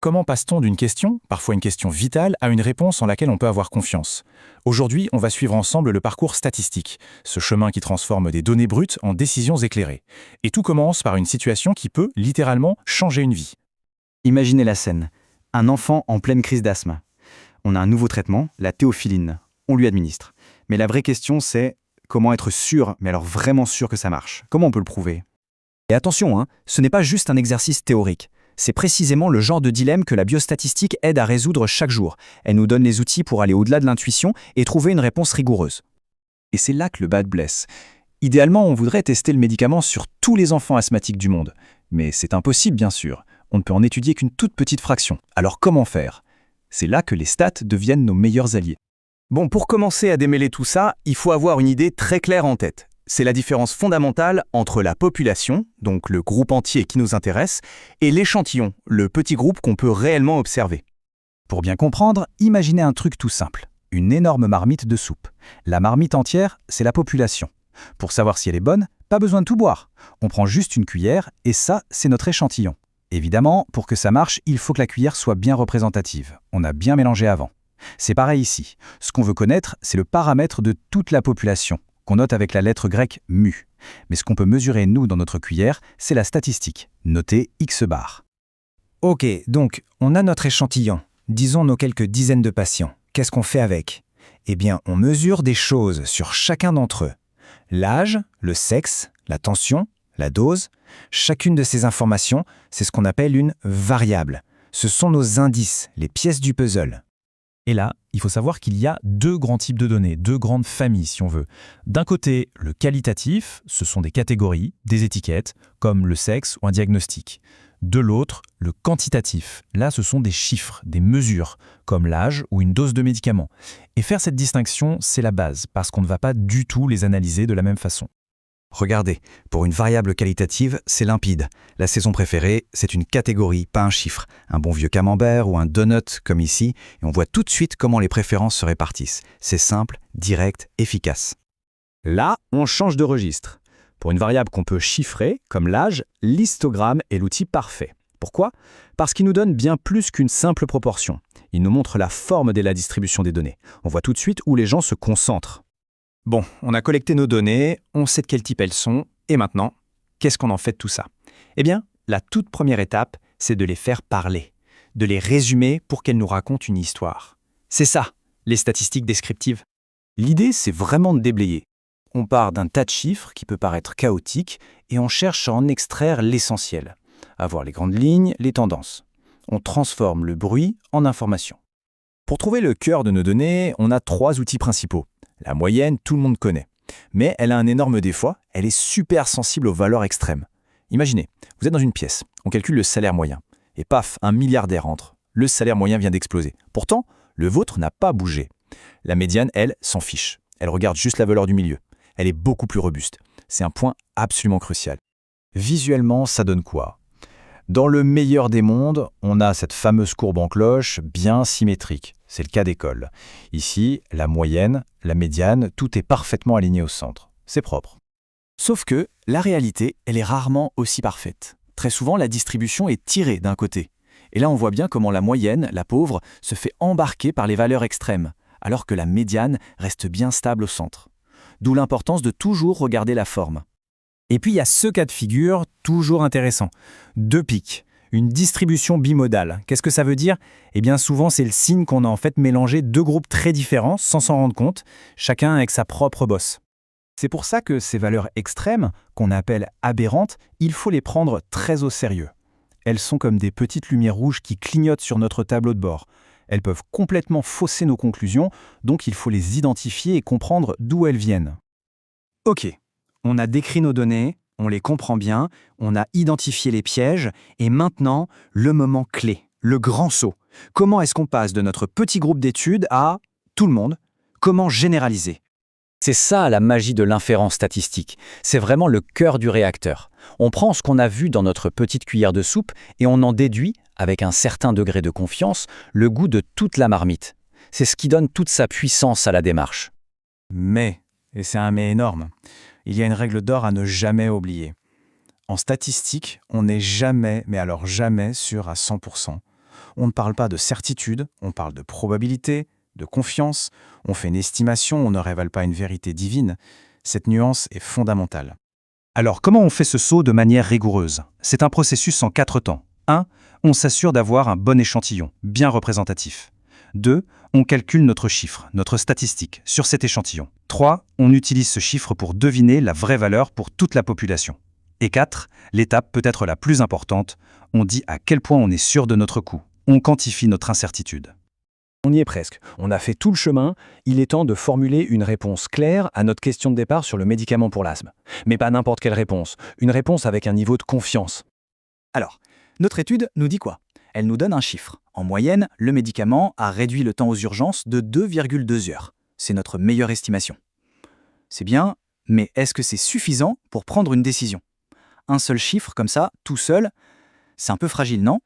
Comment passe-t-on d'une question, parfois une question vitale, à une réponse en laquelle on peut avoir confiance? Aujourd'hui, on va suivre ensemble le parcours statistique, ce chemin qui transforme des données brutes en décisions éclairées. Et tout commence par une situation qui peut, littéralement, changer une vie. Imaginez la scène. Un enfant en pleine crise d'asthme. On a un nouveau traitement, la théophiline. On lui administre. Mais la vraie question, c'est comment être sûr, mais alors vraiment sûr que ça marche? Comment on peut le prouver? Et attention, ce n'est pas juste un exercice théorique. C'est précisément le genre de dilemme que la biostatistique aide à résoudre chaque jour. Elle nous donne les outils pour aller au-delà de l'intuition et trouver une réponse rigoureuse. Et c'est là que le bad blesse. Idéalement, on voudrait tester le médicament sur tous les enfants asthmatiques du monde. Mais c'est impossible, bien sûr. On ne peut en étudier qu'une toute petite fraction. Alors comment faire? C'est là que les stats deviennent nos meilleurs alliés. Bon, pour commencer à démêler tout ça, il faut avoir une idée très claire en tête. C'est la différence fondamentale entre la population, donc le groupe entier qui nous intéresse, et l'échantillon, le petit groupe qu'on peut réellement observer. Pour bien comprendre, imaginez un truc tout simple. Une énorme marmite de soupe. La marmite entière, c'est la population. Pour savoir si elle est bonne, pas besoin de tout boire. On prend juste une cuillère et ça, c'est notre échantillon. Évidemment, pour que ça marche, il faut que la cuillère soit bien représentative. On a bien mélangé avant. C'est pareil ici. Ce qu'on veut connaître, c'est le paramètre de toute la population, qu'on note avec la lettre grecque mu. Mais ce qu'on peut mesurer, nous, dans notre cuillère, c'est la statistique, notée X bar. Ok, donc on a notre échantillon, disons nos quelques dizaines de patients. Qu'est-ce qu'on fait avec? Eh bien, on mesure des choses sur chacun d'entre eux. L'âge, le sexe, la tension, la dose. Chacune de ces informations, c'est ce qu'on appelle une variable. Ce sont nos indices, les pièces du puzzle. Et là, il faut savoir qu'il y a deux grands types de données, deux grandes familles si on veut. D'un côté, le qualitatif, ce sont des catégories, des étiquettes, comme le sexe ou un diagnostic. De l'autre, le quantitatif. Là, ce sont des chiffres, des mesures, comme l'âge ou une dose de médicament. Et faire cette distinction, c'est la base, parce qu'on ne va pas du tout les analyser de la même façon. Regardez, pour une variable qualitative, c'est limpide. La saison préférée, c'est une catégorie, pas un chiffre. Un bon vieux camembert ou un donut, comme ici, et on voit tout de suite comment les préférences se répartissent. C'est simple, direct, efficace. Là, on change de registre. Pour une variable qu'on peut chiffrer, comme l'âge, l'histogramme est l'outil parfait. Pourquoi? Parce qu'il nous donne bien plus qu'une simple proportion. Il nous montre la forme de la distribution des données. On voit tout de suite où les gens se concentrent. Bon, on a collecté nos données, on sait de quel type elles sont, et maintenant, qu'est-ce qu'on en fait de tout ça? Eh bien, la toute première étape, c'est de les faire parler, de les résumer pour qu'elles nous racontent une histoire. C'est ça, les statistiques descriptives. L'idée, c'est vraiment de déblayer. On part d'un tas de chiffres qui peut paraître chaotique et on cherche à en extraire l'essentiel, à voir les grandes lignes, les tendances. On transforme le bruit en information. Pour trouver le cœur de nos données, on a trois outils principaux. La moyenne, tout le monde connaît. Mais elle a un énorme défaut, elle est super sensible aux valeurs extrêmes. Imaginez, vous êtes dans une pièce, on calcule le salaire moyen. Et paf, un milliardaire entre. Le salaire moyen vient d'exploser. Pourtant, le vôtre n'a pas bougé. La médiane, elle, s'en fiche. Elle regarde juste la valeur du milieu. Elle est beaucoup plus robuste. C'est un point absolument crucial. Visuellement, ça donne quoi? Dans le meilleur des mondes, on a cette fameuse courbe en cloche bien symétrique. C'est le cas d'école. Ici, la moyenne, la médiane, tout est parfaitement aligné au centre. C'est propre. Sauf que la réalité, elle est rarement aussi parfaite. Très souvent, la distribution est tirée d'un côté. Et là, on voit bien comment la moyenne, la pauvre, se fait embarquer par les valeurs extrêmes, alors que la médiane reste bien stable au centre. D'où l'importance de toujours regarder la forme. Et puis il y a ce cas de figure, toujours intéressant. Deux pics, une distribution bimodale. Qu'est-ce que ça veut dire? Eh bien souvent c'est le signe qu'on a en fait mélangé deux groupes très différents sans s'en rendre compte, chacun avec sa propre bosse. C'est pour ça que ces valeurs extrêmes, qu'on appelle aberrantes, il faut les prendre très au sérieux. Elles sont comme des petites lumières rouges qui clignotent sur notre tableau de bord. Elles peuvent complètement fausser nos conclusions, donc il faut les identifier et comprendre d'où elles viennent. Ok. On a décrit nos données, on les comprend bien, on a identifié les pièges, et maintenant, le moment clé, le grand saut. Comment est-ce qu'on passe de notre petit groupe d'études à tout le monde? Comment généraliser? C'est ça la magie de l'inférence statistique. C'est vraiment le cœur du réacteur. On prend ce qu'on a vu dans notre petite cuillère de soupe et on en déduit, avec un certain degré de confiance, le goût de toute la marmite. C'est ce qui donne toute sa puissance à la démarche. Mais, et c'est un mais énorme, il y a une règle d'or à ne jamais oublier. En statistique, on n'est jamais, mais alors jamais sûr à 100%. On ne parle pas de certitude, on parle de probabilité, de confiance. On fait une estimation, on ne révèle pas une vérité divine. Cette nuance est fondamentale. Alors, comment on fait ce saut de manière rigoureuse? C'est un processus en 4 temps. 1. On s'assure d'avoir un bon échantillon, bien représentatif. 2. On calcule notre chiffre, notre statistique, sur cet échantillon. 3. On utilise ce chiffre pour deviner la vraie valeur pour toute la population. Et 4. L'étape peut-être la plus importante, on dit à quel point on est sûr de notre coup. On quantifie notre incertitude. On y est presque. On a fait tout le chemin. Il est temps de formuler une réponse claire à notre question de départ sur le médicament pour l'asthme. Mais pas n'importe quelle réponse. Une réponse avec un niveau de confiance. Alors, notre étude nous dit quoi? Elle nous donne un chiffre. En moyenne, le médicament a réduit le temps aux urgences de 2,2 heures. C'est notre meilleure estimation. C'est bien, mais est-ce que c'est suffisant pour prendre une décision? Un seul chiffre comme ça, tout seul, c'est un peu fragile, non?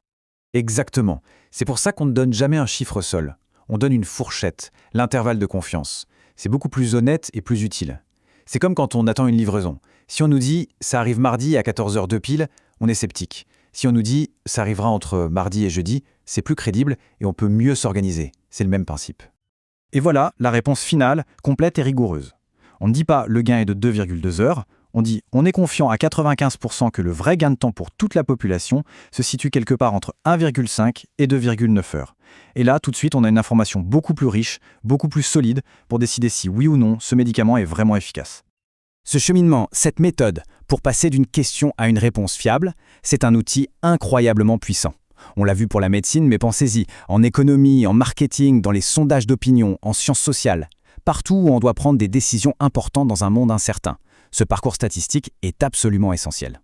Exactement. C'est pour ça qu'on ne donne jamais un chiffre seul. On donne une fourchette, l'intervalle de confiance. C'est beaucoup plus honnête et plus utile. C'est comme quand on attend une livraison. Si on nous dit « ça arrive mardi à 14h02 pile », on est sceptique. Si on nous dit « ça arrivera entre mardi et jeudi », c'est plus crédible et on peut mieux s'organiser. C'est le même principe. Et voilà la réponse finale, complète et rigoureuse. On ne dit pas le gain est de 2,2 heures, on dit on est confiant à 95% que le vrai gain de temps pour toute la population se situe quelque part entre 1,5 et 2,9 heures. Et là, tout de suite, on a une information beaucoup plus riche, beaucoup plus solide pour décider si oui ou non ce médicament est vraiment efficace. Ce cheminement, cette méthode, pour passer d'une question à une réponse fiable, c'est un outil incroyablement puissant. On l'a vu pour la médecine, mais pensez-y, en économie, en marketing, dans les sondages d'opinion, en sciences sociales, partout où on doit prendre des décisions importantes dans un monde incertain. Ce parcours statistique est absolument essentiel.